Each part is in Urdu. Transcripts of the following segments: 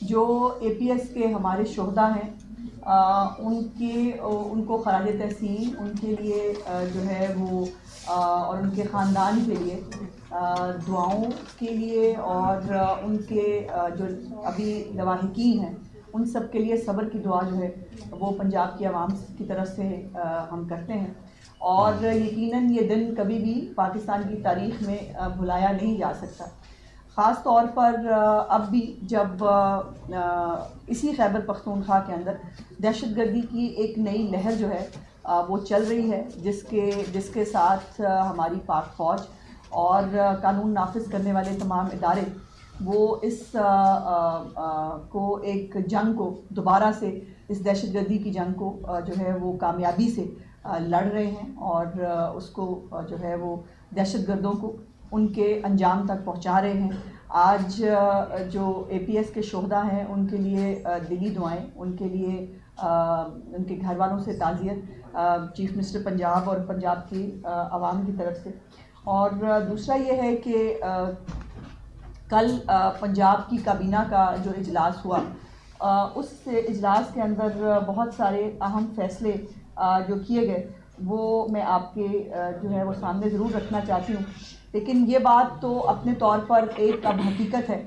جو APS کے ہمارے شہداء ہیں ان کو خراج تحسین ان کے لیے جو ہے وہ اور ان کے خاندان کے لیے دعاؤں کے لیے اور ان کے جو ابھی لواحقین ہیں ان سب کے لیے صبر کی دعا جو ہے وہ پنجاب کی عوام کی طرف سے ہم کرتے ہیں، اور یقیناً یہ دن کبھی بھی پاکستان کی تاریخ میں بھلایا نہیں جا سکتا، خاص طور پر اب بھی جب اسی خیبر پختونخوا کے اندر دہشت گردی کی ایک نئی لہر جو ہے وہ چل رہی ہے، جس کے ساتھ ہماری پاک فوج اور قانون نافذ کرنے والے تمام ادارے وہ اس کو ایک جنگ کو دوبارہ سے اس دہشت گردی کی جنگ کو جو ہے وہ کامیابی سے لڑ رہے ہیں، اور اس کو جو ہے وہ دہشت گردوں کو ان کے انجام تک پہنچا رہے ہیں۔ آج جو APS کے شہداء ہیں ان کے لیے دلی دعائیں، ان کے لیے ان کے گھر والوں سے تعزیت چیف منسٹر پنجاب اور پنجاب کی عوام کی طرف سے۔ اور دوسرا یہ ہے کہ کل پنجاب کی کابینہ کا جو اجلاس ہوا، اس اجلاس کے اندر بہت سارے اہم فیصلے جو کیے گئے وہ میں آپ کے جو ہے وہ سامنے ضرور رکھنا چاہتی ہوں، لیکن یہ بات تو اپنے طور پر ایک اب حقیقت ہے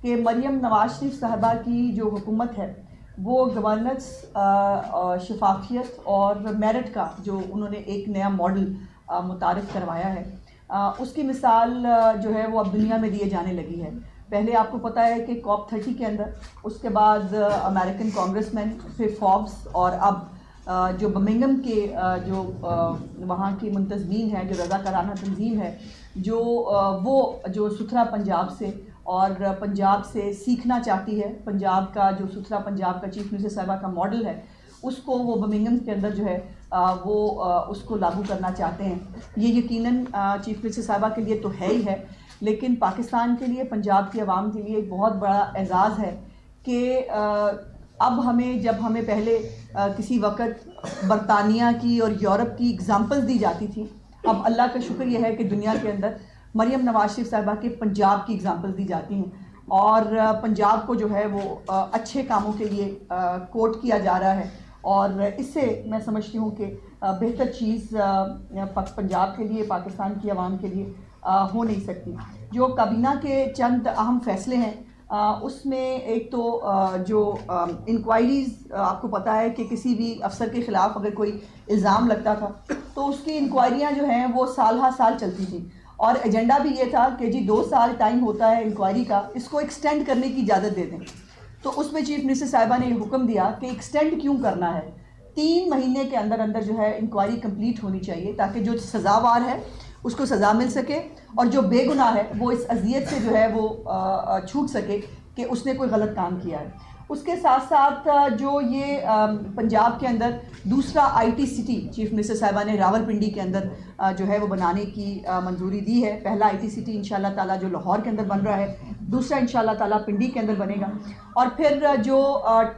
کہ مریم نواز شریف صاحبہ کی جو حکومت ہے وہ گورننس، شفافیت اور میرٹ کا جو انہوں نے ایک نیا ماڈل متعارف کروایا ہے، اس کی مثال جو ہے وہ اب دنیا میں دیے جانے لگی ہے۔ پہلے آپ کو پتہ ہے کہ COP30 کے اندر، اس کے بعد امریکن کانگریس مین، پھر فوربس، اور اب جو برمنگھم کے جو وہاں کی منتظمین ہیں، جو رضاکارانہ تنظیم ہے، جو وہ جو ستھرا پنجاب سے اور پنجاب سے سیکھنا چاہتی ہے، پنجاب کا جو ستھرا پنجاب کا چیف منسٹر صاحبہ کا ماڈل ہے، اس کو وہ برمنگھم کے اندر جو ہے وہ اس کو لاگو کرنا چاہتے ہیں۔ یہ یقیناً چیف منسٹر صاحبہ کے لیے تو ہے ہی ہے، لیکن پاکستان کے لیے، پنجاب کی عوام کے لیے ایک بہت بڑا اعزاز ہے کہ اب جب ہمیں پہلے کسی وقت برطانیہ کی اور یورپ کی اگزامپل دی جاتی تھی، اب اللہ کا شکر یہ ہے کہ دنیا کے اندر مریم نواز شریف صاحبہ کے پنجاب کی اگزامپل دی جاتی ہیں، اور پنجاب کو جو ہے وہ اچھے کاموں کے لیے کوٹ کیا جا رہا ہے، اور اس سے میں سمجھتی ہوں کہ بہتر چیز پنجاب کے لیے، پاکستان کی عوام کے لیے ہو نہیں سکتی۔ جو کابینہ کے چند اہم فیصلے ہیں، اس میں ایک تو جو انکوائریز، آپ کو پتہ ہے کہ کسی بھی افسر کے خلاف اگر کوئی الزام لگتا تھا تو اس کی انکوائریاں جو ہیں وہ سال ہر سال چلتی تھیں، اور ایجنڈا بھی یہ تھا کہ جی 2 سال ٹائم ہوتا ہے انکوائری کا، اس کو ایکسٹینڈ کرنے کی اجازت دے دیں۔ تو اس میں چیف منسٹر صاحبہ نے یہ حکم دیا کہ ایکسٹینڈ کیوں کرنا ہے، 3 مہینے کے اندر اندر جو ہے انکوائری کمپلیٹ ہونی چاہیے، تاکہ جو سزاوار ہے اس کو سزا مل سکے، اور جو بے گناہ ہے وہ اس اذیت سے جو ہے وہ چھوٹ سکے کہ اس نے کوئی غلط کام کیا ہے۔ اس کے ساتھ ساتھ جو یہ پنجاب کے اندر دوسرا IT سٹی چیف منسٹر صاحبہ نے راولپنڈی کے اندر جو ہے وہ بنانے کی منظوری دی ہے۔ پہلا IT سٹی انشاءاللہ تعالیٰ جو لاہور کے اندر بن رہا ہے، دوسرا انشاءاللہ تعالیٰ پنڈی کے اندر بنے گا۔ اور پھر جو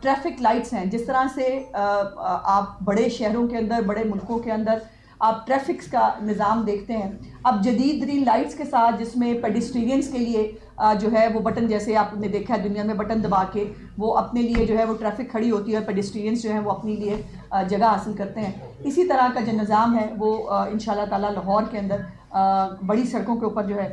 ٹریفک لائٹس ہیں، جس طرح سے آپ بڑے شہروں کے اندر، بڑے ملکوں کے اندر آپ ٹریفکس کا نظام دیکھتے ہیں، اب جدید ترین لائٹس کے ساتھ، جس میں پیڈسٹرینز کے لیے جو ہے وہ بٹن، جیسے آپ نے دیکھا ہے دنیا میں، بٹن دبا کے وہ اپنے لیے جو ہے وہ ٹریفک کھڑی ہوتی ہے اور پیڈسٹرینز جو ہیں وہ اپنے لیے جگہ حاصل کرتے ہیں، اسی طرح کا جو نظام ہے وہ انشاءاللہ تعالیٰ لاہور کے اندر بڑی سڑکوں کے اوپر جو ہے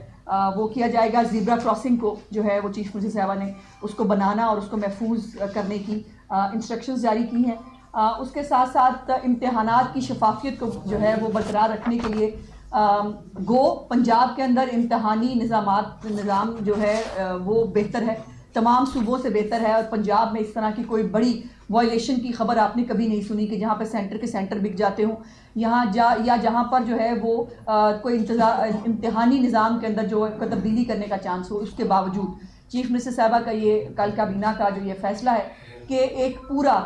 وہ کیا جائے گا۔ زیبرا کراسنگ کو جو ہے وہ چیف منسٹر صاحبہ نے اس کو بنانا اور اس کو محفوظ کرنے کی انسٹرکشنز جاری کی ہیں۔ اس کے ساتھ ساتھ امتحانات کی شفافیت کو جو ہے وہ برقرار رکھنے کے لیے پنجاب کے اندر امتحانی نظام جو ہے وہ بہتر ہے، تمام صوبوں سے بہتر ہے، اور پنجاب میں اس طرح کی کوئی بڑی وائلیشن کی خبر آپ نے کبھی نہیں سنی کہ جہاں پہ سینٹر کے سینٹر بک جاتے ہوں، یا جہاں پر جو ہے وہ کوئی امتحانی نظام کے اندر جو تبدیلی کرنے کا چانس ہو۔ اس کے باوجود چیف منسٹر صاحبہ کا یہ کل کابینہ کا جو یہ فیصلہ ہے کہ ایک پورا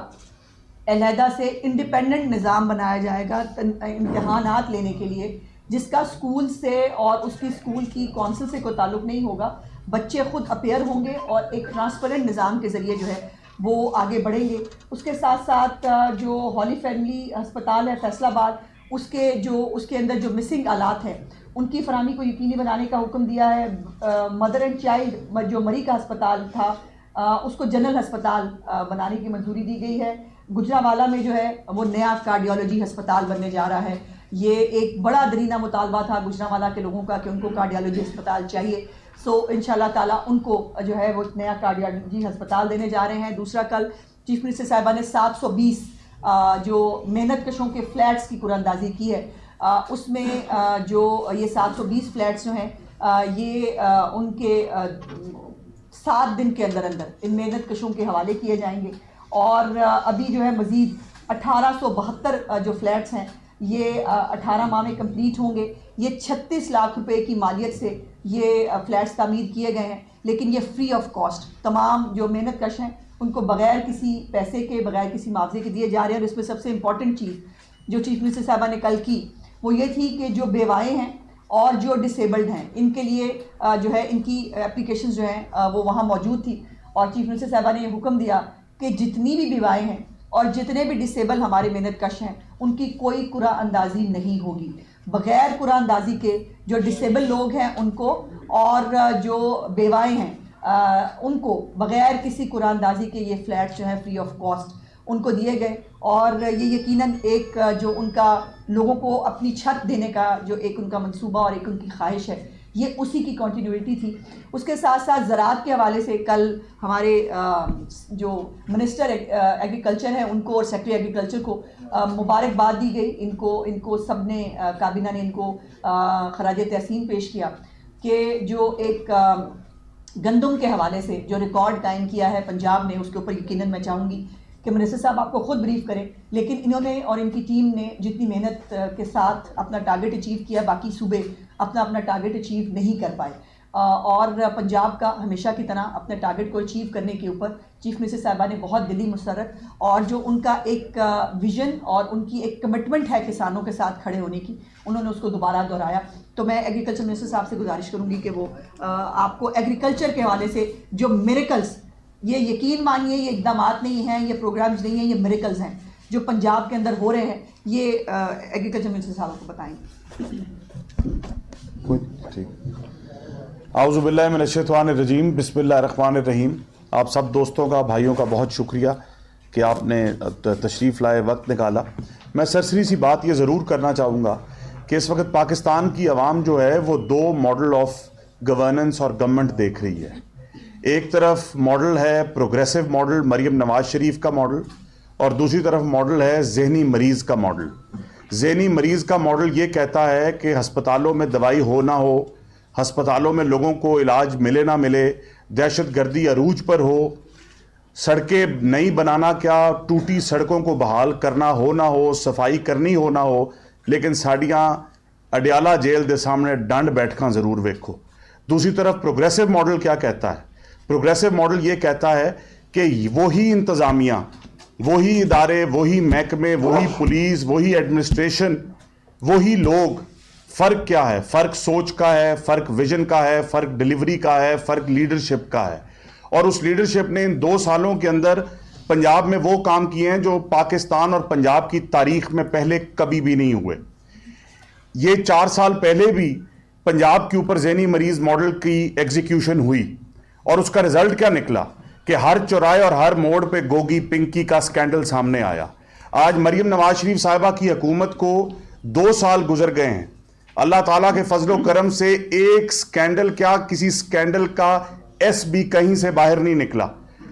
علیحدہ سے انڈیپینڈنٹ نظام بنایا جائے گا امتحانات لینے کے لیے، جس کا اسکول سے اور اس کی اسکول کی کونسل سے کوئی تعلق نہیں ہوگا، بچے خود اپیئر ہوں گے اور ایک ٹرانسپیرنٹ نظام کے ذریعے جو ہے وہ آگے بڑھیں گے۔ اس کے ساتھ ساتھ جو ہولی فیملی ہسپتال ہے فیصل آباد، اس کے اندر جو مسنگ آلات ہیں ان کی فراہمی کو یقینی بنانے کا حکم دیا ہے۔ مدر اینڈ چائلڈ جو مری کا ہسپتال تھا، اس کو جنرل ہسپتال بنانے کی منظوری دی گئی ہے. گجرانوالہ میں جو ہے وہ نیا کارڈیالوجی ہسپتال بننے جا رہا ہے. یہ ایک بڑا درینہ مطالبہ تھا گجرانوالہ کے لوگوں کا کہ ان کو کارڈیالوجی ہسپتال چاہیے. سو انشاءاللہ تعالیٰ ان کو جو ہے وہ نیا کارڈیالوجی ہسپتال دینے جا رہے ہیں. دوسرا کل چیف منسٹر صاحبہ نے 720 جو محنت کشوں کے فلیٹس کی قرعہ اندازی کی ہے. اس میں جو یہ 720 فلیٹس جو ہیں یہ ان کے 7 دن کے اندر ان محنت کشوں کے حوالے کیے جائیں گے. اور ابھی جو ہے مزید 1872 جو فلیٹس ہیں یہ 18 ماہ میں کمپلیٹ ہوں گے. یہ 36 لاکھ روپے کی مالیت سے یہ فلیٹس تعمیر کیے گئے ہیں, لیکن یہ فری آف کاسٹ تمام جو محنت کش ہیں ان کو بغیر کسی پیسے کے, بغیر کسی معاوضے کے دیے جا رہے ہیں. اور اس میں سب سے امپورٹنٹ چیز جو چیف منسٹر صاحبہ نے کل کی وہ یہ تھی کہ جو بیوائیں ہیں اور جو ڈسیبلڈ ہیں ان کے لیے جو ہے ان کی اپلیکیشنز جو ہیں وہ وہاں موجود تھی. اور چیف منسٹر صاحبہ نے یہ حکم دیا کہ جتنی بھی بیوائیں ہیں اور جتنے بھی ڈسیبل ہمارے محنت کش ہیں ان کی کوئی قرعہ اندازی نہیں ہوگی. بغیر قرعہ اندازی کے جو ڈسیبل لوگ ہیں ان کو اور جو بیوائیں ہیں ان کو بغیر کسی قرعہ اندازی کے یہ فلیٹ جو ہیں فری آف کاسٹ ان کو دیے گئے. اور یہ یقیناً ایک جو ان کا لوگوں کو اپنی چھت دینے کا جو ایک ان کا منصوبہ اور ایک ان کی خواہش ہے یہ اسی کی کنٹینیوٹی تھی. اس کے ساتھ ساتھ زراعت کے حوالے سے کل ہمارے جو منسٹر ایگریکلچر ہیں ان کو اور سیکٹری ایگریکلچر کو مبارکباد دی گئی. ان کو سب نے کابینہ نے ان کو خراج تحسین پیش کیا کہ جو ایک گندم کے حوالے سے جو ریکارڈ قائم کیا ہے پنجاب نے, اس کے اوپر یقیناً میں چاہوں گی کہ منسٹر صاحب آپ کو خود بریف کریں. لیکن انہوں نے اور ان کی ٹیم نے جتنی محنت کے ساتھ اپنا ٹارگٹ اچیو کیا, باقی صوبے اپنا ٹارگٹ اچیو نہیں کر پائے. اور پنجاب کا ہمیشہ کی طرح اپنے ٹارگٹ کو اچیو کرنے کے اوپر چیف منسٹر صاحبہ نے بہت دلی مسرت اور جو ان کا ایک ویژن اور ان کی ایک کمٹمنٹ ہے کسانوں کے ساتھ کھڑے ہونے کی, انہوں نے اس کو دوبارہ دہرایا. تو میں ایگریکلچر منسٹر صاحب سے گزارش کروں گی کہ وہ آپ کو ایگریکلچر کے حوالے سے جو میریکلز, یہ یقین مانیے یہ اقدامات نہیں ہیں, یہ پروگرامز نہیں ہیں, یہ میریکلز ہیں جو پنجاب کے اندر ہو رہے ہیں, یہ ایگریکلچر منسٹر صاحب کو بتائیں گے. اعوذ باللہ من الشیطان الرجیم, بسم اللہ الرحمن الرحیم. آپ سب دوستوں کا, بھائیوں کا بہت شکریہ کہ آپ نے تشریف لائے, وقت نکالا. میں سرسری سی بات یہ ضرور کرنا چاہوں گا کہ اس وقت پاکستان کی عوام جو ہے وہ 2 ماڈل آف گورننس اور گورنمنٹ دیکھ رہی ہے. ایک طرف ماڈل ہے پروگریسو ماڈل مریم نواز شریف کا ماڈل, اور دوسری طرف ماڈل ہے ذہنی مریض کا ماڈل. ذہنی مریض کا ماڈل یہ کہتا ہے کہ ہسپتالوں میں دوائی ہو نہ ہو, ہسپتالوں میں لوگوں کو علاج ملے نہ ملے, دہشت گردی عروج پر ہو, سڑکیں نہیں بنانا کیا ٹوٹی سڑکوں کو بحال کرنا ہو نہ ہو, صفائی کرنی ہو نہ ہو, لیکن ساڑیاں اڈیالہ جیل دے سامنے ڈنڈ بیٹھکاں ضرور ویکھو. دوسری طرف پروگریسو ماڈل کیا کہتا ہے؟ پروگریسو ماڈل یہ کہتا ہے کہ وہی انتظامیہ, وہی ادارے, وہی محکمے, وہی پولیس, وہی ایڈمنسٹریشن, وہی لوگ. فرق کیا ہے؟ فرق سوچ کا ہے, فرق ویژن کا ہے, فرق ڈیلیوری کا ہے, فرق لیڈرشپ کا ہے. اور اس لیڈرشپ نے ان 2 سالوں کے اندر پنجاب میں وہ کام کیے ہیں جو پاکستان اور پنجاب کی تاریخ میں پہلے کبھی بھی نہیں ہوئے. یہ 4 سال پہلے بھی پنجاب کے اوپر ذہنی مریض ماڈل کی ایگزیکیوشن ہوئی, اور اس کا رزلٹ کیا نکلا کہ ہر چوراہے اور ہر موڑ پہ گوگی پنکی کا سکینڈل سامنے آیا. آج مریم نواز شریف صاحبہ کی حکومت کو 2 سال گزر گئے ہیں. اللہ تعالیٰ کے فضل و کرم سے ایک سکینڈل کیا, کسی سکینڈل کا ایس بھی کہیں سے باہر نہیں نکلا.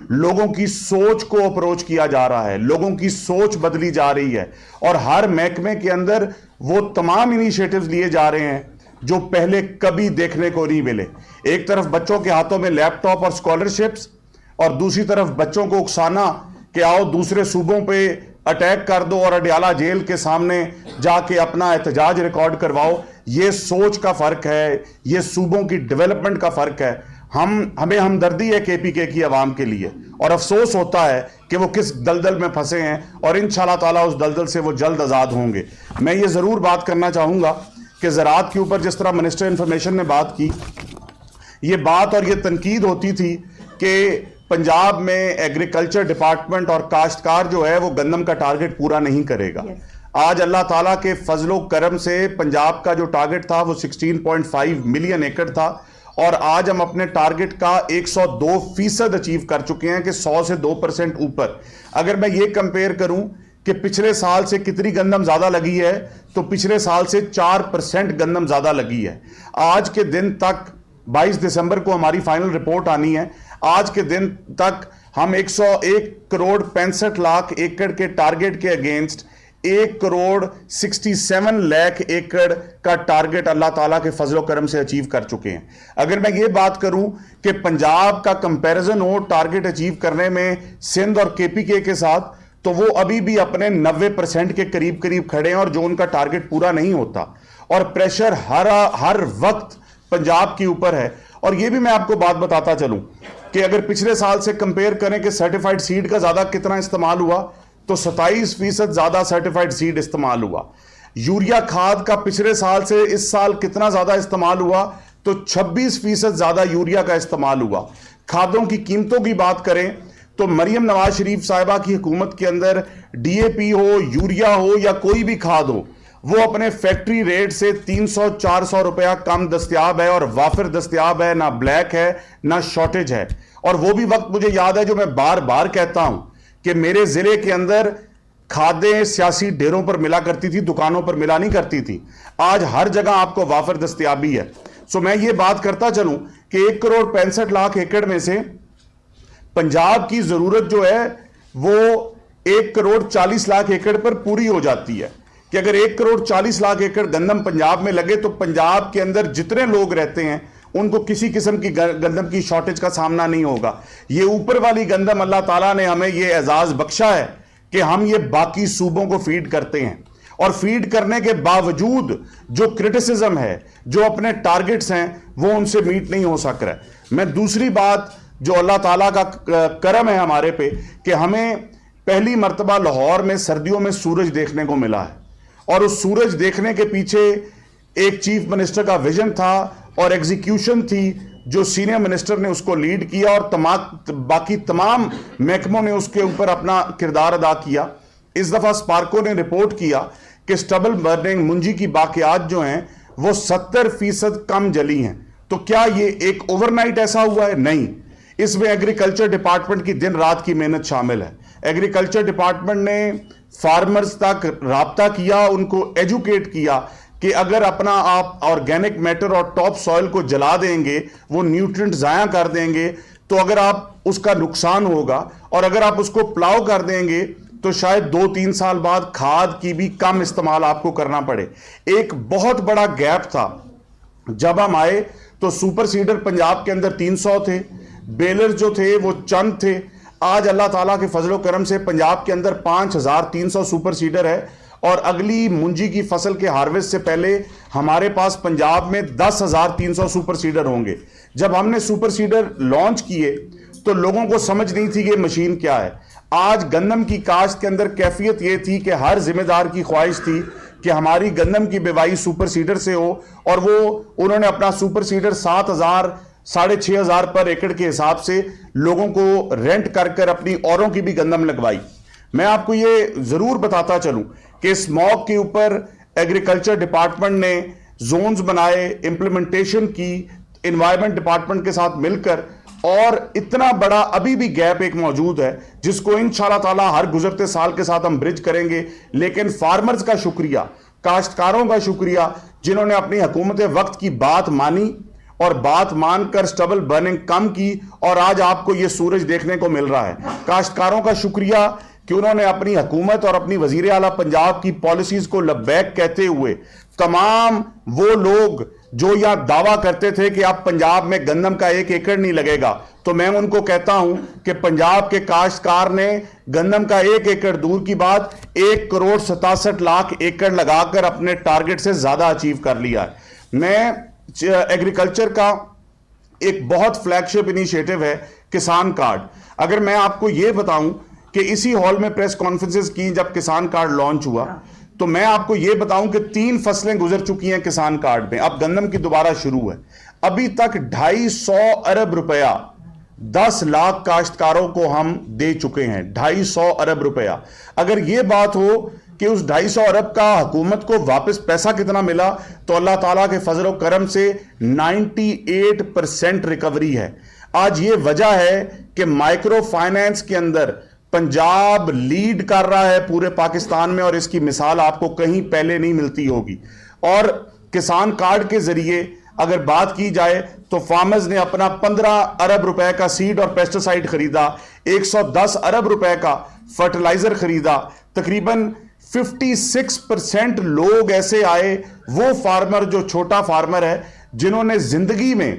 لوگوں کی سوچ کو اپروچ کیا جا رہا ہے, لوگوں کی سوچ بدلی جا رہی ہے, اور ہر محکمے کے اندر وہ تمام انیشیٹوز لیے جا رہے ہیں جو پہلے کبھی دیکھنے کو نہیں ملے. ایک طرف بچوں کے ہاتھوں میں لیپ ٹاپ اور اسکالرشپس, اور دوسری طرف بچوں کو اکسانا کہ آؤ دوسرے صوبوں پہ اٹیک کر دو اور اڈیالہ جیل کے سامنے جا کے اپنا احتجاج ریکارڈ کرواؤ. یہ سوچ کا فرق ہے, یہ صوبوں کی ڈیولپمنٹ کا فرق ہے. ہمیں ہمدردی ہے کے پی کے کی عوام کے لیے, اور افسوس ہوتا ہے کہ وہ کس دلدل میں پھنسے ہیں, اور انشاءاللہ تعالیٰ اس دلدل سے وہ جلد آزاد ہوں گے. میں یہ ضرور بات کرنا چاہوں گا کہ زراعت کے اوپر جس طرح منسٹر انفارمیشن نے بات کی, یہ بات اور یہ تنقید ہوتی تھی کہ پنجاب میں ایگریکلچر ڈپارٹمنٹ اور کاشتکار جو ہے وہ گندم کا ٹارگٹ پورا نہیں کرے گا. آج اللہ تعالیٰ کے فضل و کرم سے پنجاب کا جو ٹارگٹ تھا وہ 16.5 ملین ایکڑ تھا, اور آج ہم اپنے ٹارگٹ کا 102% اچیو کر چکے ہیں کہ 100 سے 2% اوپر. اگر میں یہ کمپیئر کروں کہ پچھلے سال سے کتنی گندم زیادہ لگی ہے تو پچھلے سال سے 4% گندم زیادہ لگی ہے. آج کے دن تک 22 دسمبر کو ہماری فائنل رپورٹ آنی ہے. آج کے دن تک ہم 101 کروڑ 65 لاکھ ایکڑ کے ٹارگٹ کے اگینسٹ 1 کروڑ 67 لاکھ ایکڑ کا ٹارگٹ اللہ تعالیٰ کے فضل و کرم سے اچیو کر چکے ہیں. اگر میں یہ بات کروں کہ پنجاب کا کمپیریزن ہو ٹارگٹ اچیو کرنے میں سندھ اور KPK کے ساتھ, تو وہ ابھی بھی اپنے 90% کے قریب کھڑے ہیں اور جو ان کا ٹارگٹ پورا نہیں ہوتا, اور پریشر ہر وقت پنجاب کے اوپر ہے. اور یہ بھی میں آپ کو بات بتاتا چلوں کہ اگر پچھلے سال سے کمپیئر کریں کہ سرٹیفائیڈ سیڈ کا زیادہ کتنا استعمال ہوا, تو 27% زیادہ سرٹیفائیڈ سیڈ استعمال ہوا. یوریا کھاد کا پچھلے سال سے اس سال کتنا زیادہ استعمال ہوا, تو 26% زیادہ یوریا کا استعمال ہوا. کھادوں کی قیمتوں کی بات کریں تو مریم نواز شریف صاحبہ کی حکومت کے اندر DAP ہو, یوریا ہو یا کوئی بھی کھاد ہو, وہ اپنے فیکٹری ریٹ سے 300-400 روپیہ کم دستیاب ہے اور وافر دستیاب ہے, نہ بلیک ہے نہ شارٹیج ہے. اور وہ بھی وقت مجھے یاد ہے جو میں بار بار کہتا ہوں کہ میرے ضلع کے اندر کھادیں سیاسی ڈیروں پر ملا کرتی تھی, دکانوں پر ملا نہیں کرتی تھی. آج ہر جگہ آپ کو وافر دستیابی ہے. سو میں یہ بات کرتا چلوں کہ 1 کروڑ 65 لاکھ ایکڑ میں سے پنجاب کی ضرورت جو ہے وہ 1 کروڑ 40 لاکھ ایکڑ پر پوری ہو جاتی ہے. کہ اگر 1 کروڑ 40 لاکھ ایکڑ گندم پنجاب میں لگے تو پنجاب کے اندر جتنے لوگ رہتے ہیں ان کو کسی قسم کی گندم کی شارٹیج کا سامنا نہیں ہوگا. یہ اوپر والی گندم اللہ تعالیٰ نے ہمیں یہ اعزاز بخشا ہے کہ ہم یہ باقی صوبوں کو فیڈ کرتے ہیں, اور فیڈ کرنے کے باوجود جو کرٹیسزم ہے, جو اپنے ٹارگٹس ہیں, وہ ان سے میٹ نہیں ہو سک رہا ہے. میں دوسری بات جو اللہ تعالیٰ کا کرم ہے ہمارے پہ کہ ہمیں پہلی مرتبہ لاہور میں سردیوں میں سورج دیکھنے کو ملا ہے, اور اس سورج دیکھنے کے پیچھے ایک چیف منسٹر کا ویژن تھا اور ایگزیکیوشن تھی جو سینئر منسٹر نے اس کو لیڈ کیا, اور باقی تمام محکموں نے اس کے اوپر اپنا کردار ادا کیا. اس دفعہ اسپارکو نے رپورٹ کیا کہ سٹبل برننگ منجی کی باقیات جو ہیں وہ 70% کم جلی ہیں. تو کیا یہ ایک اوور نائٹ ایسا ہوا ہے؟ نہیں. اس میں ایگریکلچر ڈپارٹمنٹ کی دن رات کی محنت شامل ہے. ایگریکلچر ڈپارٹمنٹ نے فارمرز تک رابطہ کیا, ان کو ایجوکیٹ کیا کہ اگر اپنا آپ آرگینک میٹر اور ٹاپ سوئل کو جلا دیں گے, وہ نیوٹرنٹ ضائع کر دیں گے, تو اگر آپ اس کا نقصان ہوگا, اور اگر آپ اس کو پلاؤ کر دیں گے تو شاید 2-3 سال بعد کھاد کی بھی کم استعمال آپ کو کرنا پڑے. ایک بہت بڑا گیپ تھا. جب ہم آئے تو سپر سیڈر پنجاب کے اندر 300 تھے, بیلر جو تھے وہ چند تھے. آج اللہ تعالیٰ کے فضل و کرم سے پنجاب کے اندر 5300 سپر سیڈر ہے, اور اگلی منجی کی فصل کے ہارویسٹ سے پہلے ہمارے پاس پنجاب میں 10,300 سپر سیڈر ہوں گے. جب ہم نے سپر سیڈر لانچ کیے تو لوگوں کو سمجھ نہیں تھی کہ یہ مشین کیا ہے. آج گندم کی کاشت کے اندر کیفیت یہ تھی کہ ہر ذمہ دار کی خواہش تھی کہ ہماری گندم کی بیوائی سپر سیڈر سے ہو, اور انہوں نے اپنا سپر سیڈر 7,000 6,500 پر ایکڑ کے حساب سے لوگوں کو رینٹ کر اپنی اوروں کی بھی گندم لگوائی. میں آپ کو یہ ضرور بتاتا چلوں کہ اس موقع کے اوپر ایگریکلچر ڈپارٹمنٹ نے زونز بنائے, امپلیمنٹیشن کی انوائرمنٹ ڈپارٹمنٹ کے ساتھ مل کر, اور اتنا بڑا ابھی بھی گیپ ایک موجود ہے جس کو انشاءاللہ تعالی ہر گزرتے سال کے ساتھ ہم برج کریں گے. لیکن فارمرز کا شکریہ, کاشتکاروں کا شکریہ جنہوں نے اپنی حکومت وقت کی بات مانی اور بات مان کر سٹبل برننگ کم کی, اور آج آپ کو یہ سورج دیکھنے کو مل رہا ہے. کاشتکاروں کا شکریہ کہ انہوں نے اپنی حکومت اور اپنی وزیر اعلیٰ پنجاب کی پالیسیز کو لبیک کہتے ہوئے, تمام وہ لوگ جو یہاں دعویٰ کرتے تھے کہ آپ پنجاب میں گندم کا 1 ایکڑ نہیں لگے گا, تو میں ان کو کہتا ہوں کہ پنجاب کے کاشتکار نے گندم کا 1 ایکڑ دور کی بات 1 کروڑ 67 لاکھ ایکڑ لگا کر اپنے ٹارگٹ سے زیادہ اچیو کر لیا ہے. میں ایگریکلچر کا ایک بہت فلیگ شپ انیشیٹو ہے کسان کارڈ. اگر میں آپ کو یہ بتاؤں کہ اسی ہال میں پریس کانفرنسز کی جب کسان کارڈ لانچ ہوا, تو میں آپ کو یہ بتاؤں کہ 3 فصلیں گزر چکی ہیں کسان کارڈ میں. اب گندم کی دوبارہ شروع ہے. ابھی تک 250 ارب روپیہ 10 لاکھ کاشتکاروں کو ہم دے چکے ہیں. 250 ارب روپیہ. اگر یہ بات ہو کہ اس 250 ارب کا حکومت کو واپس پیسہ کتنا ملا, تو اللہ تعالیٰ کے فضل و کرم سے 98% ریکوری ہے. آج یہ وجہ ہے کہ مائکرو فائنینس کے اندر پنجاب لیڈ کر رہا ہے پورے پاکستان میں, اور اس کی مثال آپ کو کہیں پہلے نہیں ملتی ہوگی. اور کسان کارڈ کے ذریعے اگر بات کی جائے تو فارمرز نے اپنا 15 ارب روپے کا سیڈ اور پیسٹیسائیڈ خریدا, 110 ارب روپے کا فرٹیلائزر خریدا. تقریباً 56% لوگ ایسے آئے, وہ فارمر جو چھوٹا فارمر ہے, جنہوں نے زندگی میں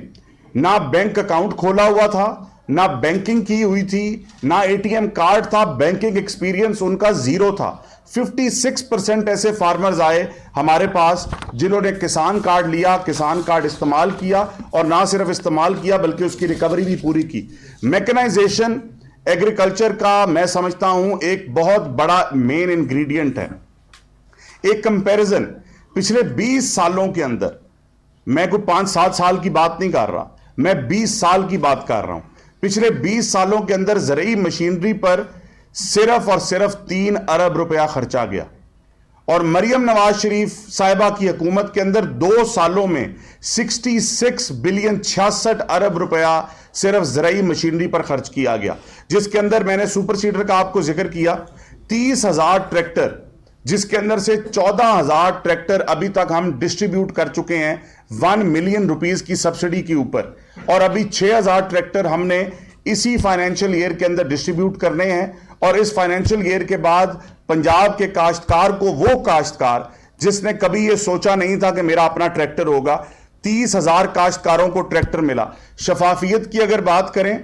نہ بینک اکاؤنٹ کھولا ہوا تھا, نہ بینکنگ کی ہوئی تھی, نہ اے ٹی ایم کارڈ تھا, بینکنگ ایکسپیرینس ان کا زیرو تھا. 56% ایسے فارمرز آئے ہمارے پاس جنہوں نے کسان کارڈ لیا, کسان کارڈ استعمال کیا, اور نہ صرف استعمال کیا بلکہ اس کی ریکوری بھی پوری کی. میکنائزیشن ایگریکلچر کا میں سمجھتا ہوں ایک بہت بڑا مین انگریڈینٹ ہے. ایک کمپیریزن پچھلے 20 سالوں کے اندر, میں کوئی 5-7 سال کی بات نہیں کر رہا, میں 20 سال کی بات کر رہا ہوں. پچھلے 20 سالوں کے اندر زرعی مشینری پر صرف اور صرف 3 ارب روپیہ خرچا گیا, اور مریم نواز شریف صاحبہ کی حکومت کے اندر 2 سالوں میں 66 بلین 66 ارب روپیہ صرف زرعی مشینری پر خرچ کیا گیا, جس کے اندر میں نے سپر سیڈر کا آپ کو ذکر کیا, 30,000 ٹریکٹر, جس کے اندر سے 14,000 ٹریکٹر ابھی تک ہم ڈسٹریبیوٹ کر چکے ہیں 1 ملین روپیز کی سبسڈی کے اوپر, اور ابھی 6,000 ٹریکٹر ہم نے اسی فائنینشل ایئر کے اندر ڈسٹریبیوٹ کرنے ہیں. اور اس فائنینشل ایئر کے بعد پنجاب کے کاشتکار کو, وہ کاشتکار جس نے کبھی یہ سوچا نہیں تھا کہ میرا اپنا ٹریکٹر ہوگا, 30,000 کاشتکاروں کو ٹریکٹر ملا. شفافیت کی اگر بات کریں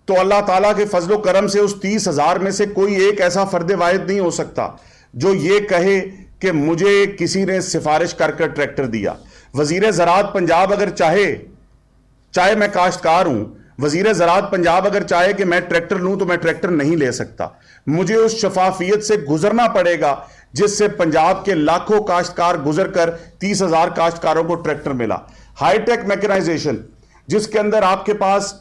تو اللہ تعالیٰ کے فضل و کرم سے اس 30,000 میں سے کوئی ایک ایسا فرد واحد نہیں ہو سکتا جو یہ کہے کہ مجھے کسی نے سفارش کر کر ٹریکٹر دیا. وزیر زراعت پنجاب اگر چاہے میں کاشتکار ہوں, وزیر زراعت پنجاب اگر چاہے کہ میں ٹریکٹر لوں تو میں ٹریکٹر نہیں لے سکتا. مجھے اس شفافیت سے گزرنا پڑے گا جس سے پنجاب کے لاکھوں کاشتکار گزر کر 30,000 کاشتکاروں کو ٹریکٹر ملا. ہائی ٹیک میکنائزیشن, جس کے اندر آپ کے پاس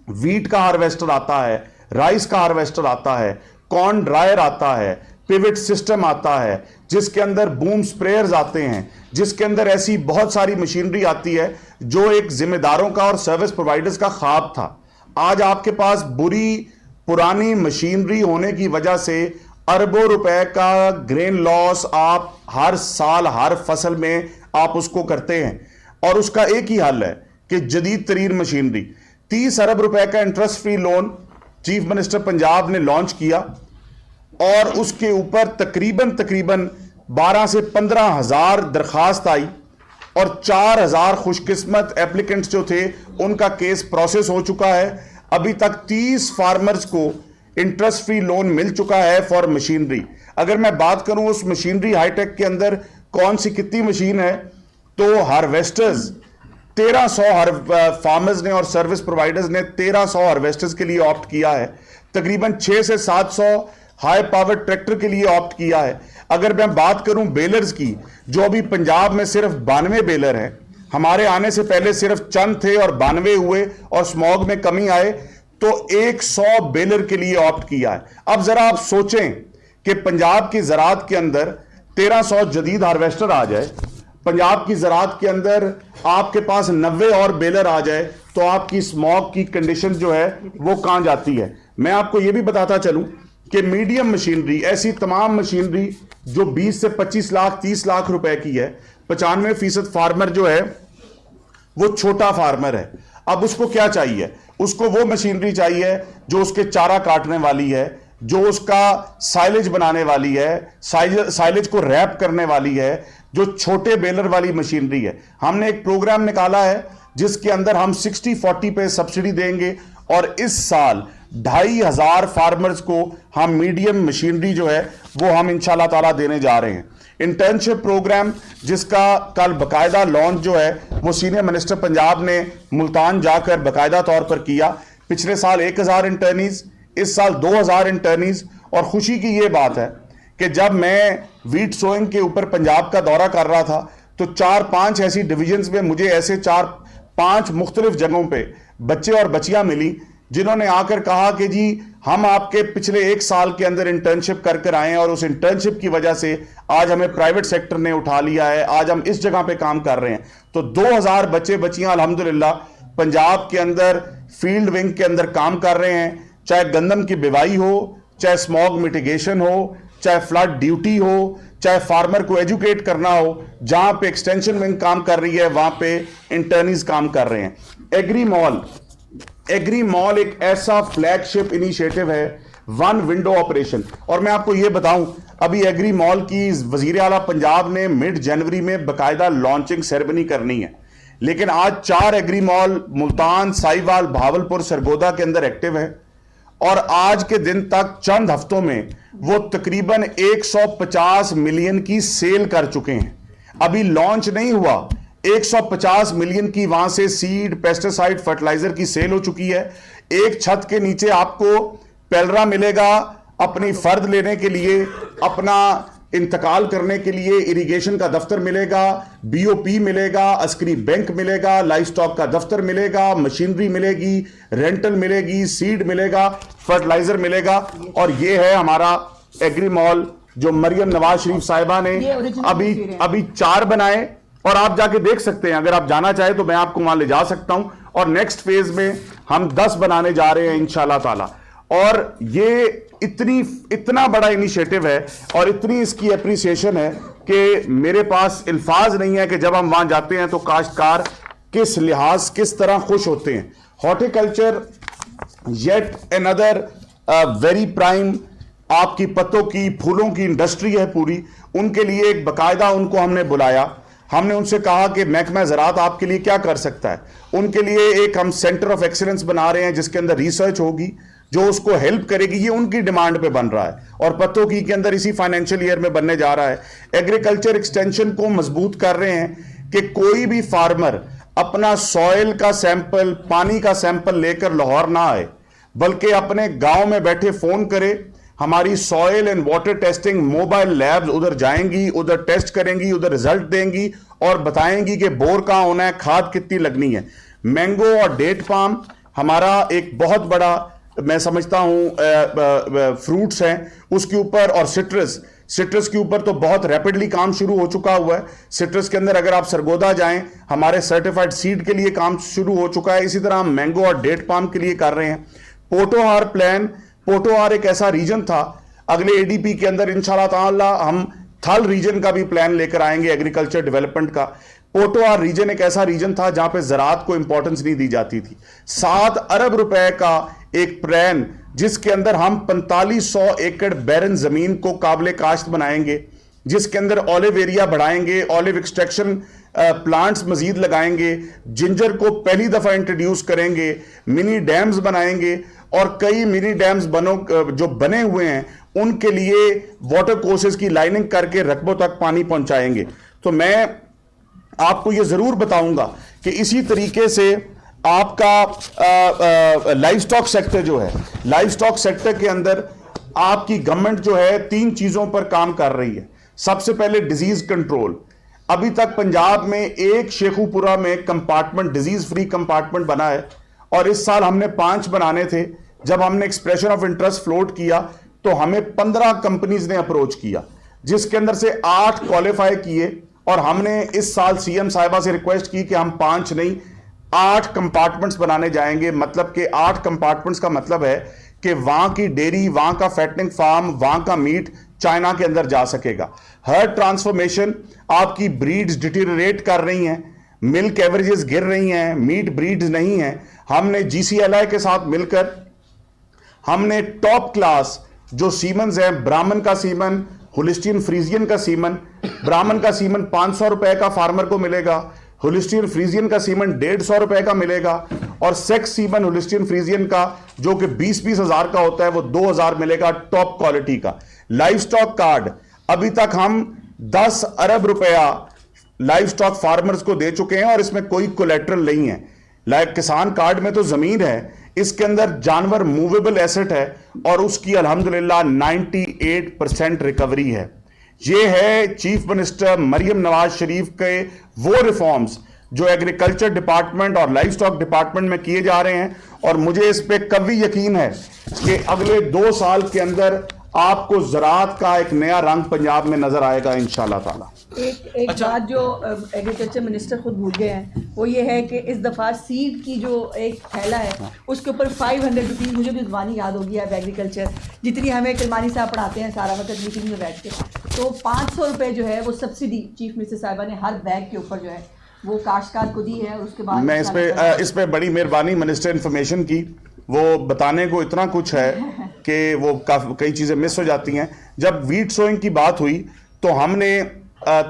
ویٹ کا ہارویسٹر آتا ہے, رائس کا ہارویسٹر آتا ہے, کارن ڈرائر آتا ہے, پیوٹ سسٹم آتا ہے, جس کے اندر بوم سپریئرز آتے ہیں, جس کے اندر ایسی بہت ساری مشینری آتی ہے جو ایک ذمہ داروں کا اور سروس پرووائڈرز کا خواب تھا. آج آپ کے پاس بری پرانی مشینری ہونے کی وجہ سے اربوں روپے کا گرین لاس آپ ہر سال ہر فصل میں آپ اس کو کرتے ہیں, اور اس کا ایک ہی حل ہے کہ جدید ترین مشینری. 30 ارب روپے کا interest free loan chief minister Punjab نے لانچ کیا, اور اس کے اوپر تقریباً 12 سے 15 ہزار درخواست آئی, اور 4,000 خوش قسمت ایپلیکنٹس جو تھے ان کا کیس پروسیس ہو چکا ہے. ابھی تک 30 فارمرز کو انٹرسٹ فری لون مل چکا ہے فار مشینری. اگر میں بات کروں اس مشینری ہائی ٹیک کے اندر کون سی کتنی مشین ہے, تو ہارویسٹرز 1300 فارمرز نے اور سروس پرووائڈرز نے 1300 ہارویسٹرز کے لیے آپٹ کیا ہے. تقریباً 6 سے 700 ہائی پاور ٹریکٹر کے لیے آپٹ کیا ہے. اگر میں بات کروں بیلرز کی, جو ابھی پنجاب میں صرف 92 بیلر ہیں, ہمارے آنے سے پہلے صرف چند تھے اور 92 ہوئے اور سموگ میں کمی آئے, تو 100 بیلر کے لیے آپٹ کیا ہے. اب ذرا آپ سوچیں کہ پنجاب کی زراعت کے اندر 1300 جدید ہارویسٹر آ جائے, پنجاب کی زراعت کے اندر آپ کے پاس 90 اور بیلر آ جائے, تو آپ کی سموگ کی کنڈیشن جو ہے وہ کہاں جاتی ہے. میں آپ کو یہ بھی بتاتا چلوں کہ میڈیم مشینری, ایسی تمام مشینری جو 20 سے 25 لاکھ 30 لاکھ روپے کی ہے, 95% فارمر جو ہے وہ چھوٹا فارمر ہے. اب اس کو کیا چاہیے, اس کو وہ مشینری چاہیے جو اس کے چارہ کاٹنے والی ہے, جو اس کا سائلج بنانے والی ہے, سائلج کو ریپ کرنے والی ہے, جو چھوٹے بیلر والی مشینری ہے. ہم نے ایک پروگرام نکالا ہے جس کے اندر ہم 60-40 پہ سبسڈی دیں گے, اور اس سال 2,500 فارمرز کو ہم میڈیم مشینری جو ہے وہ ہم انشاءاللہ تعالیٰ دینے جا رہے ہیں. انٹرنشپ پروگرام جس کا کل باقاعدہ لانچ جو ہے وہ سینئر منسٹر پنجاب نے ملتان جا کر باقاعدہ طور پر کیا. پچھلے سال 1,000 انٹرنیز, اس سال 2,000 انٹرنیز. اور خوشی کی یہ بات ہے کہ جب میں ویٹ سوئنگ کے اوپر پنجاب کا دورہ کر رہا تھا تو 4-5 ایسی ڈویژنز میں مجھے ایسے 4-5 مختلف جگہوں پہ بچے اور بچیاں ملی جنہوں نے آ کر کہا کہ جی ہم آپ کے پچھلے 1 سال کے اندر انٹرنشپ کر آئے ہیں اور اس انٹرنشپ کی وجہ سے آج ہمیں پرائیویٹ سیکٹر نے اٹھا لیا ہے, آج ہم اس جگہ پہ کام کر رہے ہیں. تو 2000 بچے بچیاں الحمدللہ پنجاب کے اندر فیلڈ ونگ کے اندر کام کر رہے ہیں, چاہے گندم کی بیوائی ہو, چاہے اسموگ میٹیگیشن ہو, چاہے فلڈ ڈیوٹی ہو, چاہے فارمر کو ایجوکیٹ کرنا ہو. جہاں پہ ایکسٹینشن ونگ کام کر رہی ہے وہاں پہ انٹرنیز کام کر رہے ہیں. ایگری مال ایک ایسا فلیگ شپ انیشیٹو ہے, ون ونڈو آپریشن. اور میں آپ کو یہ بتاؤں, ابھی ایگری مال کی وزیر اعلیٰ پنجاب نے مڈ جنوری میں باقاعدہ لانچنگ سیرمنی کرنی ہے, لیکن آج 4 ایگری مال ملتان, سائیوال, بھاولپور, سرگودا کے اندر ایکٹیو ہے, اور آج کے دن تک چند ہفتوں میں وہ تقریباً 150 ملین کی سیل کر چکے ہیں. ابھی لانچ نہیں ہوا, 150 ملین کی وہاں سے سیڈ, پیسٹیسائڈ, فرٹیلائزر کی سیل ہو چکی ہے. ایک چھت کے نیچے آپ کو پیلرا ملے گا اپنی فرد لینے کے لیے, اپنا انتقال کرنے کے لیے اریگیشن کا دفتر ملے گا, بی او پی ملے گا, عسکری بینک ملے گا, لائف سٹاک کا دفتر ملے گا, مشینری ملے گی, رینٹل ملے گی, سیڈ ملے گا, فرٹیلائزر ملے گا. اور یہ ہے ہمارا ایگری مال جو مریم نواز شریف صاحبہ نے ابھی 4 بنائے, اور آپ جا کے دیکھ سکتے ہیں. اگر آپ جانا چاہیں تو میں آپ کو وہاں لے جا سکتا ہوں, اور نیکسٹ فیز میں ہم 10 بنانے جا رہے ہیں انشاءاللہ تعالی. اور یہ اتنا بڑا انیشیٹو ہے اور اتنی اس کی اپریسیشن ہے کہ میرے پاس الفاظ نہیں ہے کہ جب ہم وہاں جاتے ہیں تو کاشتکار کس لحاظ کس طرح خوش ہوتے ہیں. Horticulture yet another very prime آپ کی پتوں کی پھولوں کی انڈسٹری ہے پوری. ان کے لیے ایک باقاعدہ ان کو ہم نے بلایا, ہم نے ان سے کہا کہ محکمہ زراعت آپ کے لیے کیا کر سکتا ہے. ان کے لیے ایک ہم سینٹر آف ایکسیلنس بنا رہے ہیں جس کے اندر ریسرچ ہوگی جو اس کو ہیلپ کرے گی. یہ ان کی ڈیمانڈ پہ بن رہا ہے, اور پتوں کی کے اندر اسی فائنینشیل ایئر میں بننے جا رہا ہے. ایگریکلچر ایکسٹینشن کو مضبوط کر رہے ہیں کہ کوئی بھی فارمر اپنا سوئل کا سیمپل, پانی کا سیمپل لے کر لاہور نہ آئے, بلکہ اپنے گاؤں میں بیٹھے فون کرے. ہماری soil and water testing mobile labs ادھر جائیں گی, ادھر ٹیسٹ کریں گی, ادھر ریزلٹ دیں گی اور بتائیں گی کہ بور کہاں ہونا ہے, کھاد کتنی لگنی ہے. مینگو اور ڈیٹ پام ہمارا ایک بہت بڑا میں سمجھتا ہوں فروٹس ہیں اس کے اوپر, اور سٹرس کے اوپر تو بہت ریپڈلی کام شروع ہو چکا ہوا ہے. سٹرس کے اندر اگر آپ سرگودا جائیں ہمارے سرٹیفائڈ سیڈ کے لیے کام شروع ہو چکا ہے. اسی طرح ہم مینگو اور ڈیٹ پام کے لیے کر رہے ہیں. پوٹوہار پلان, پوٹوہار ایک ایسا ریجن تھا, اگلے اے ڈی پی کے اندر انشاءاللہ تعالی ہم تھل ریجن کا بھی پلان لے کر آئیں گے ایگریکلچر ڈیولپمنٹ کا. پوٹوہار ریجن ایک ایسا ریجن تھا جہاں پہ زراعت کو امپورٹنس نہیں دی جاتی تھی. 7 ارب روپے کا ایک پلان جس کے اندر ہم 4500 ایکڑ بیرن زمین کو قابل کاشت بنائیں گے, جس کے اندر اولیو ایریا بڑھائیں گے, اولیو ایکسٹریکشن پلانٹس مزید لگائیں گے, جنجر کو پہلی دفعہ انٹروڈیوس کریں گے, منی ڈیمز بنائیں گے, اور کئی منی ڈیمز جو بنے ہوئے ہیں ان کے لیے واٹر کورسز کی لائننگ کر کے رقبوں تک پانی پہنچائیں گے. تو میں آپ کو یہ ضرور بتاؤں گا کہ اسی طریقے سے آپ کا لائف سٹاک سیکٹر جو ہے, لائف سٹاک سیکٹر کے اندر آپ کی گورنمنٹ جو ہے 3 چیزوں پر کام کر رہی ہے. سب سے پہلے ڈیزیز کنٹرول. ابھی تک پنجاب میں ایک شیخو پورہ میں کمپارٹمنٹ, ڈیزیز فری کمپارٹمنٹ بنا ہے, اور اس سال ہم نے 5 بنانے تھے. جب ہم نے ایکسپریشن آف انٹرسٹ فلوٹ کیا تو ہمیں 15 کمپنیز نے اپروچ کیا, جس کے اندر سے 8 کوالیفائی کیے, اور ہم نے اس سال سی ایم صاحبہ سے ریکویسٹ کی کہ ہم 5 نہیں 8 کمپارٹمنٹس بنانے جائیں گے. مطلب کہ 8 کمپارٹمنٹس کا مطلب ہے کہ وہاں کی ڈیری, وہاں کا فیٹنگ فارم, وہاں کا میٹ چائنا کے اندر جا سکے گا. ہر ٹرانسفارمیشن آپ کی بریڈز ڈیٹیریٹ کر رہی ہیں, ملک ایوریجز گر رہی ہیں, میٹ بریڈز نہیں ہیں. ہم نے جی سی ایل آئی کے ساتھ مل کر ہم نے ٹاپ کلاس جو سیمنز ہیں, برامن کا سیمن, ہولسٹین فریزین کا سیمن, برامن کا سیمن 500 روپے کا فارمر کو ملے گا, ہولسٹین فریزین کا سیمن 150 روپے کا ملے گا, اور سیکس سیمن ہولسٹین فریزین کا جو کہ 20-20 ہزار کا ہوتا ہے وہ 2000 ملے گا ٹاپ کوالٹی کا. لائف سٹاک کارڈ ابھی تک ہم 10 ارب روپیہ لائف سٹاک فارمرز کو دے چکے ہیں, اور اس میں کوئی کولیٹرل نہیں ہے. کسان کارڈ میں تو زمین ہے, اس کے اندر جانور موویبل ایسٹ ہے, اور اس کی الحمدللہ 98% ریکوری ہے. یہ ہے چیف منسٹر مریم نواز شریف کے وہ ریفارمز جو ایگریکلچر ڈپارٹمنٹ اور لائف سٹاک ڈپارٹمنٹ میں کیے جا رہے ہیں, اور مجھے اس پہ قوی یقین ہے کہ اگلے 2 سال کے اندر آپ کو زراعت کا ایک نیا رنگ پنجاب میں نظر آئے گا انشاءاللہ تعالی. ایک بات جو ایگریکلچر منسٹر خود بھول گئے ہیں وہ یہ ہے کہ اس دفعہ سیڈ کی جو ایک تھیلا ہے اس کے اوپر 500 روپیز, مجھے بھی زبانی یاد ہوگی اب ایگریکلچر جتنی ہمیں کلمانی صاحب پڑھاتے ہیں سارا وقت میٹنگ میں بیٹھ کے, تو 500 روپے جو ہے وہ سبسڈی چیف منسٹر صاحبہ نے ہر بیگ کے اوپر جو ہے وہ کاشتکار کو دی ہے. اور اس کے بعد میں اس پہ بڑی مہربانی منسٹر انفارمیشن کی, وہ بتانے کو اتنا کچھ ہے کہ وہ کئی چیزیں مس ہو جاتی ہیں. جب ویٹ سوئنگ کی بات ہوئی تو ہم نے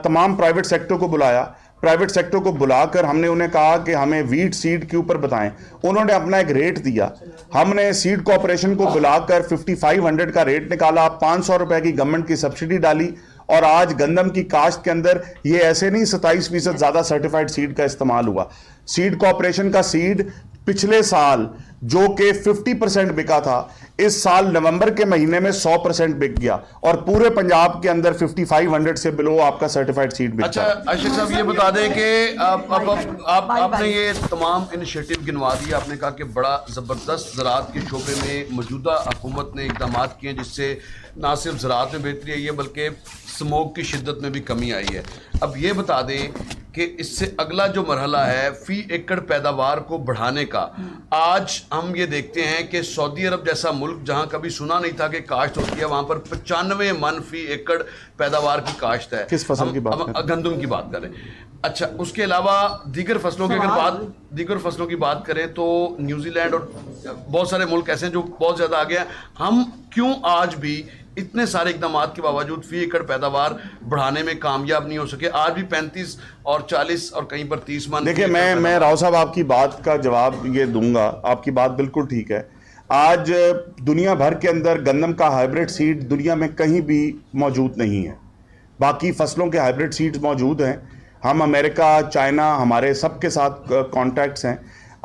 تمام پرائیویٹ سیکٹر کو بلایا, پرائیویٹ سیکٹر کو بلا کر ہم نے انہیں کہا کہ ہمیں ویٹ سیڈ کے اوپر بتائیں. انہوں نے اپنا ایک ریٹ دیا, ہم نے سیڈ کارپوریشن کو بلا کر 5500 کا ریٹ نکالا, 500 روپے کی گورنمنٹ کی سبسڈی ڈالی, اور آج گندم کی کاشت کے اندر یہ ایسے نہیں 27% زیادہ سرٹیفائڈ سیڈ کا استعمال ہوا. سیڈ کارپوریشن کا سیڈ پچھلے سال جو کہ 50% بکا تھا, اس سال نومبر کے مہینے میں 100% بک گیا, اور پورے پنجاب کے اندر 5500 سے بلو آپ کا سرٹیفائڈ سیڈ بکتا. اچھا عاشق صاحب یہ بتا دیں کہ آپ نے یہ تمام انیشیٹو گنوا دیا, آپ نے کہا کہ بڑا زبردست زراعت کے شعبے میں موجودہ حکومت نے اقدامات کیے ہیں جس سے نہ صرف زراعت میں بہتری آئی ہے بلکہ سموگ کی شدت میں بھی کمی آئی ہے. اب یہ بتا دیں کہ اس سے اگلا جو مرحلہ ہے فی ایکڑ پیداوار کو بڑھانے کا, آج ہم یہ دیکھتے ہیں کہ سعودی عرب جیسا ملک جہاں کبھی سنا نہیں تھا کہ کاشت ہوتی ہے, وہاں پر 95 من فی ایکڑ پیداوار کی کاشت ہے. کس فصل کی بات کریں؟ گندم کی بات کریں. اچھا, اس کے علاوہ دیگر فصلوں کی بات کریں تو نیوزی لینڈ اور بہت سارے ملک ایسے ہیں جو بہت زیادہ آگے ہیں. ہم کیوں آج بھی اتنے سارے اقدامات کے باوجود فی ایکڑ پیداوار بڑھانے میں کامیاب نہیں ہو سکے؟ آج بھی 35 اور 40 اور کہیں پر 30 من. دیکھیں, میں راؤ صاحب آپ کی بات کا جواب یہ دوں گا, آپ کی بات بالکل ٹھیک ہے. آج دنیا بھر کے اندر گندم کا ہائیبریڈ سیڈ دنیا میں کہیں بھی موجود نہیں ہے. باقی فصلوں کے ہائیبریڈ سیڈز موجود ہیں, ہم امریکہ, چائنا, ہمارے سب کے ساتھ کانٹیکٹس ہیں.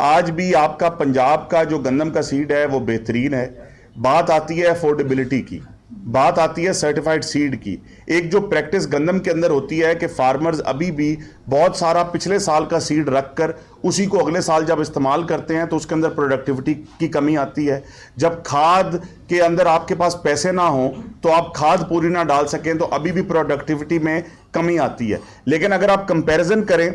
آج بھی آپ کا پنجاب کا جو گندم کا سیڈ ہے وہ بہترین ہے. بات آتی ہے افورڈیبلٹی کی, بات آتی ہے سرٹیفائڈ سیڈ کی. ایک جو پریکٹس گندم کے اندر ہوتی ہے کہ فارمرز ابھی بھی بہت سارا پچھلے سال کا سیڈ رکھ کر اسی کو اگلے سال جب استعمال کرتے ہیں تو اس کے اندر پروڈکٹیوٹی کی کمی آتی ہے. جب کھاد کے اندر آپ کے پاس پیسے نہ ہوں تو آپ کھاد پوری نہ ڈال سکیں تو ابھی بھی پروڈکٹیوٹی میں کمی آتی ہے. لیکن اگر آپ کمپیریزن کریں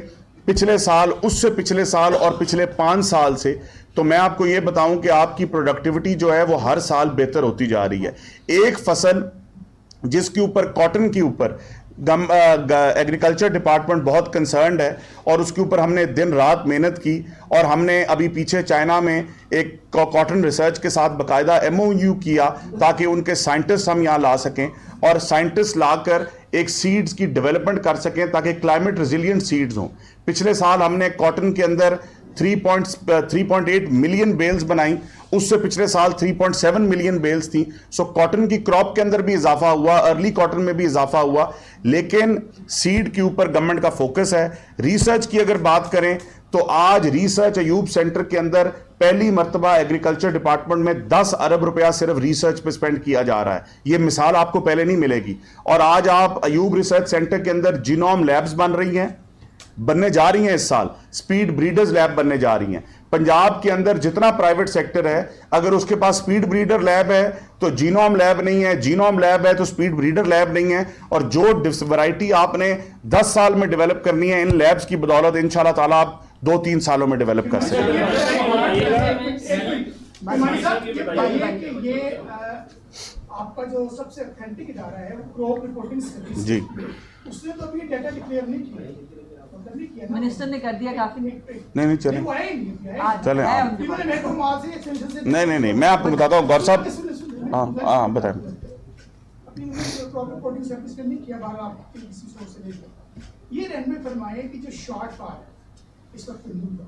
پچھلے سال, اس سے پچھلے سال اور پچھلے 5 سال سے, تو میں آپ کو یہ بتاؤں کہ آپ کی پروڈکٹیوٹی جو ہے وہ ہر سال بہتر ہوتی جا رہی ہے. ایک فصل جس کے اوپر کاٹن کے اوپر ایگریکلچر ڈپارٹمنٹ بہت کنسرنڈ ہے اور اس کے اوپر ہم نے دن رات محنت کی, اور ہم نے ابھی پیچھے چائنا میں ایک کاٹن ریسرچ کے ساتھ باقاعدہ MOU کیا تاکہ ان کے سائنٹسٹ ہم یہاں لا سکیں, اور سائنٹسٹ لا کر ایک سیڈز کی ڈیولپمنٹ کر سکیں تاکہ کلائمیٹ ریزیلینٹ سیڈز ہوں. پچھلے سال ہم نے کاٹن کے اندر 3.8 ملین بیلز بنائیں, اس سے پچھلے سال 3.7 ملین بیلز تھیں. سو کاٹن کی کراپ کے اندر بھی اضافہ ہوا, ارلی کاٹن میں بھی اضافہ ہوا, لیکن سیڈ کے اوپر گورنمنٹ کا فوکس ہے. ریسرچ کی اگر بات کریں تو آج ریسرچ ایوب سینٹر کے اندر پہلی مرتبہ ایگریکلچر ڈپارٹمنٹ میں 10 ارب روپیہ صرف ریسرچ پہ سپینڈ کیا جا رہا ہے. یہ مثال آپ کو پہلے نہیں ملے گی. اور آج آپ ایوب ریسرچ سینٹر کے اندر جینوم لیبز بننے جا رہی ہیں, اس سال سپیڈ بریڈرز لیب بننے جا رہی ہیں. پنجاب کے اندر جتنا پرائیویٹ سیکٹر ہے اگر اس کے پاس سپیڈ بریڈر لیب ہے تو جینوم لیب نہیں ہے, جینوم لیب ہے تو سپیڈ بریڈر لیب نہیں ہے. اور جو ورائٹی آپ نے 10 سال میں ڈیولپ کرنی ہے ان لیبز کی بدولت انشاءاللہ تعالیٰ آپ 2-3 سالوں میں ڈیولپ کر سکیں. آپ کا جو سب سے اتھینٹک ادارہ ہے وہ کراپ رپورٹنگ سروس, جی, اس نے تو ابھی ڈیٹا ڈکلیئر نہیں کیا. منسٹر نے کر دیا کافی. نہیں چلیں نہیں میں آپ کو بتاتا ہوں. غور صاحب ہاں بتائیں. یہ رہنمائی فرمائے کہ جو شارٹ فال اس وقت گندم کا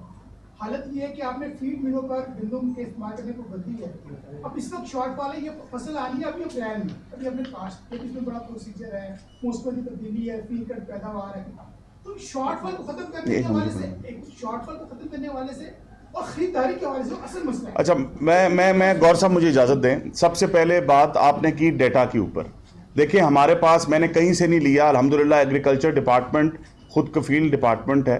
حالت یہ ہے کہ آپ نے فیڈ ملوں پر گندم کے استعمال کرنے کو بدلی ہے. اب اس وقت شارٹ فال ہے, یہ فصل آنی ہے ابھی اپریل میں, ابھی ہم نے کاشت اس میں بڑا پروسیجر ہے, موسم کی تبدیلی ہے, فی ایکڑ پیداوار ہے. تو شارٹ فال کو ختم کرنے کے حوالے سے, شارٹ فال کو ختم کرنے والے سے اور خریداری کے حوالے سے اصل مسئلہ ہے. اچھا میں غور صاحب مجھے اجازت دیں. سب سے پہلے بات آپ نے کی ڈیٹا کے اوپر. دیکھیں ہمارے پاس, میں نے کہیں سے نہیں لیا, الحمدللہ ایگریکلچر ڈپارٹمنٹ خود کفیل ڈپارٹمنٹ ہے.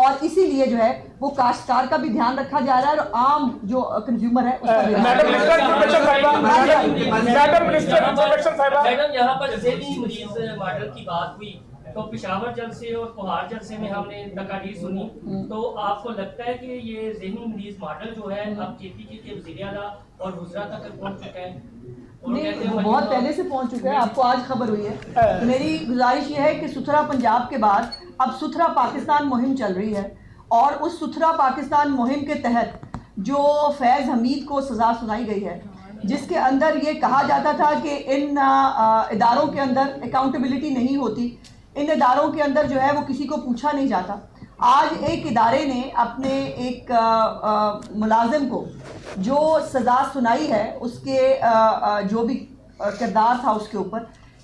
اور اسی لیے جو ہے وہ کاشتکار کا بھی دھیان رکھا جا رہا ہے اور عام جو کنزیومر ہے اس کا بھی میڈم یہاں پر ذہنی مریض ماڈل کی بات ہوئی تو پشاور جلسے اور پہاڑ جلسے میں ہم نے تقاریر سنی، تو آپ کو لگتا ہے کہ یہ ذہنی مریض ماڈل جو ہے اب جے پی کے وزیر اعلیٰ اور وزراء تک پہنچ چکا ہے؟ نہیں، بہت پہلے سے پہنچ چکا ہے، آپ کو آج خبر ہوئی ہے. میری گزارش یہ ہے کہ ستھرا پنجاب کے بعد اب ستھرا پاکستان مہم چل رہی ہے، اور اس ستھرا پاکستان مہم کے تحت جو فیض حمید کو سزا سنائی گئی ہے، جس کے اندر یہ کہا جاتا تھا کہ ان اداروں کے اندر اکاؤنٹیبلٹی نہیں ہوتی، ان اداروں کے اندر جو ہے وہ کسی کو پوچھا نہیں جاتا. آج ایک ادارے نے اپنے ایک ملازم کو جو سزا سنائی ہے، اس کے جو بھی کردار تھا اس کے اوپر،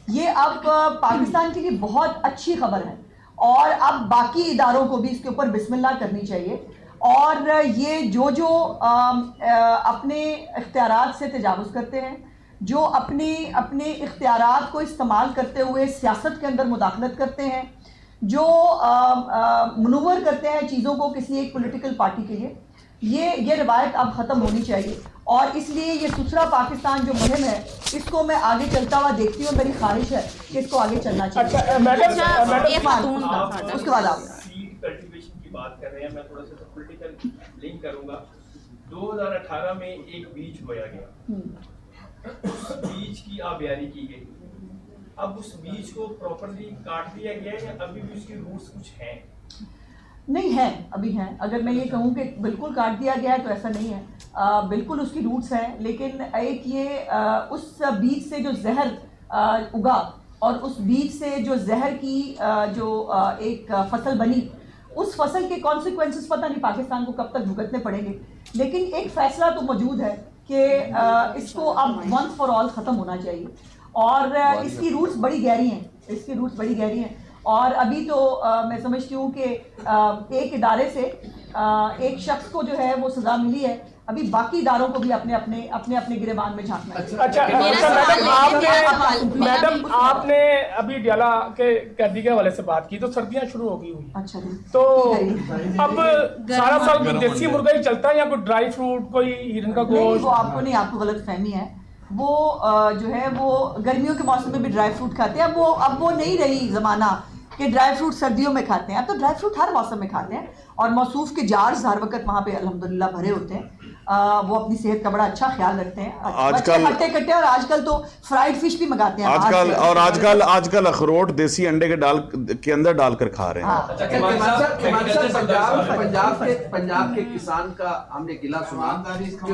یہ اب پاکستان کے لیے بہت اچھی خبر ہے، اور اب باقی اداروں کو بھی اس کے اوپر بسم اللہ کرنی چاہیے. اور یہ جو اپنے اختیارات سے تجاوز کرتے ہیں، جو اپنے اختیارات کو استعمال کرتے ہوئے سیاست کے اندر مداخلت کرتے ہیں، جو منور کرتے ہیں چیزوں کو کسی ایک پولیٹیکل پارٹی کے لیے، یہ روایت اب ختم ہونی چاہیے. اور اس لیے یہ ستھرا پاکستان جو مہم ہے، اس کو میں آگے چلتا ہوا دیکھتی ہوں. میری خواہش ہے کہ اس کو آگے چلنا چاہیے. اس کے بعد آپ سیڈ کلٹیویشن کی بات کر رہے ہیں، میں تھوڑا سا پولیٹیکل لنک کروں گا. 2018 میں ایک بیج بویا گیا، اس بیج کی آبیاری کی گئی. اب اس بیج کو پراپرلی کاٹ دیا گیا ہے یا ابھی بھی اس کے روٹس کچھ ہیں؟ نہیں ہیں، ابھی ہیں. اگر میں یہ کہوں کہ بالکل کاٹ دیا گیا ہے تو ایسا نہیں ہے. بالکل اس کی روٹس ہیں، لیکن ایک یہ اس بیج سے جو زہر اگا اور اس بیج سے جو زہر کی جو ایک فصل بنی، اس فصل کے کانسیکوینسز پتہ نہیں پاکستان کو کب تک بھگتنے پڑیں گے. لیکن ایک فیصلہ تو موجود ہے کہ اس کو اب ونس فار آل ختم ہونا چاہیے. اور اس کی روٹس بڑی گہری ہیں، اور ابھی تو میں سمجھتی ہوں کہ ایک ادارے سے ایک شخص کو جو ہے وہ سزا ملی ہے، ابھی باقی اداروں کو بھی اپنے گریبان میں جھانکنا ہے. اچھا میڈم، آپ نے ابھی ڈیالہ کے قیدی کے حوالے سے بات کی تو سردیاں شروع ہو گئی ہوئی، اچھا جی، تو اب سارا سال دیسی مرغا ہی چلتا ہے یا کوئی ڈرائی فروٹ، کوئی ہرن کا گوشت؟ وہ آپ کو غلط فہمی ہے. وہ جو ہے وہ گرمیوں کے موسم میں بھی ڈرائی فروٹ کھاتے ہیں. اب وہ نہیں رہی زمانہ کہ ڈرائی فروٹ سردیوں میں کھاتے ہیں. اب تو ڈرائی فروٹ ہر موسم میں کھاتے ہیں، اور موصوف کے جارز ہر وقت وہاں پہ الحمدللہ بھرے ہوتے ہیں. وہ اپنی صحت کا بڑا اچھا خیال رکھتے ہیں. ہٹے کٹے، اور آج کل تو فرائیڈ فش بھی منگاتے ہیں آج کل اخروٹ دیسی انڈے کے اندر ڈال کر کھا رہے ہیں. پنجاب کے کسان کا ہم نے گلا سنا کہ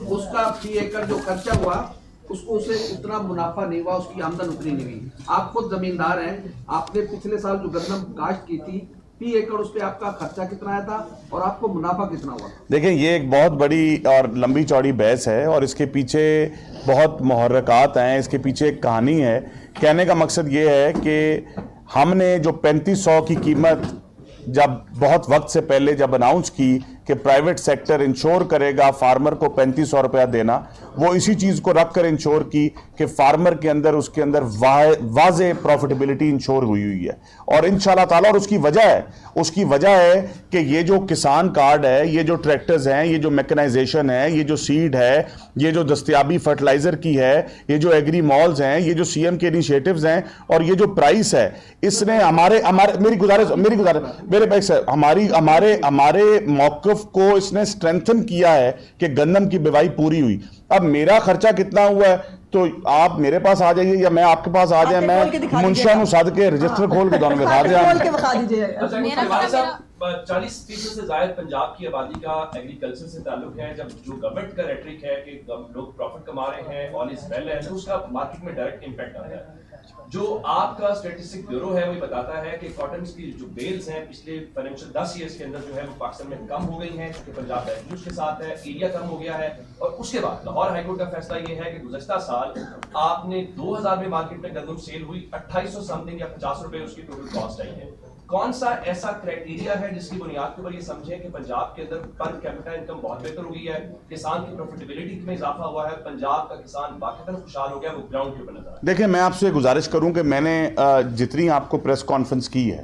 اس کا فی ایکڑ جو خرچہ ہوا، اس کو اسے اتنا منافع نہیں ہوا، اس کی آمدن اتنی نہیں ہوئی. آپ خود زمیندار ہیں، آپ نے پچھلے سال جو گندم کاشت کی تھی، فی ایکڑ اس پہ آپ کا خرچہ کتنا آیا تھا اور آپ کو منافع کتنا ہوا؟ دیکھیں، یہ ایک بہت بڑی اور لمبی چوڑی بحث ہے، اور اس کے پیچھے بہت محرکات ہیں، اس کے پیچھے ایک کہانی ہے. کہنے کا مقصد یہ ہے کہ ہم نے جو 3500 کی قیمت جب بہت وقت سے پہلے جب اناؤنس کی کہ پرائیویٹ سیکٹر انشور کرے گا فارمر کو 3500 روپیہ دینا، وہ اسی چیز کو رکھ کر انشور کی کہ فارمر کے اندر اس کے اندر واضح پروفیٹیبلٹی انشور ہوئی ہے. اور انشاءاللہ تعالیٰ، اور اس کی وجہ ہے کہ یہ جو کسان کارڈ ہے، یہ جو ٹریکٹرز ہیں، یہ جو میکنائزیشن ہے، یہ جو سیڈ ہے، یہ جو دستیابی فرٹیلائزر کی ہے، یہ جو ایگری مالز ہیں، یہ جو سی ایم کے انیشیٹوز ہیں، اور یہ جو پرائس ہے، اس نے میری گزارش میرے بیک سے ہمارے موقف کو اس نے سٹرینتھن کیا ہے کہ گندم کی بیوائی پوری ہوئی. اب میرا خرچہ کتنا ہوا ہے تو آپ میرے پاس آ جائیے یا میں آپ کے پاس آ جائیں، میں منشیان صادق کے رجسٹر کھول کے دونوں میں دکھا دیا. 40% سے زائد پنجاب کی آبادی کا ایگریکلچر سے تعلق ہے. جب جو گورنمنٹ کا ریٹرک ہے کہ لوگ پروفٹ کما رہے ہیں، آل از ویل ہے، تو اس کا مارکیٹ میں ڈائریکٹ امپیکٹ آتا ہے. جو آپ کا اسٹیٹسٹک بیورو ہے وہ بتاتا ہے کہ کاٹنز کی جو بیلز ہیں پچھلے فائنینشیل 10 ایئرز کے اندر جو ہے وہ پاکستان میں کم ہو گئی ہیں، کیونکہ پنجاب بیلنس کے ساتھ ہے، ایریا کم ہو گیا ہے. اور اس کے بعد لاہور ہائی کورٹ کا فیصلہ یہ ہے کہ گزشتہ سال آپ نے 2000 میں مارکیٹ میں گندم سیل ہوئی 2800 سمتھنگ یا 50 روپے اس کی ٹوٹل کاسٹ آئی ہے. کون سا ایسا کرائٹیریا ہے جس کی بنیاد کے اوپر یہ سمجھیں کہ پنجاب کے اندر پر کیپٹا انکم بہت بہتر ہو گئی ہے، کسان کی پروفیٹیبلٹی میں اضافہ ہوا ہے، پنجاب کا کسان واقعتاً خوشحال ہو گیا، وہ گراؤنڈ کے اوپر نظر آتا ہے؟ دیکھیں، میں آپ سے گزارش کروں کہ میں نے جتنی آپ کو پریس کانفرنس کی ہے،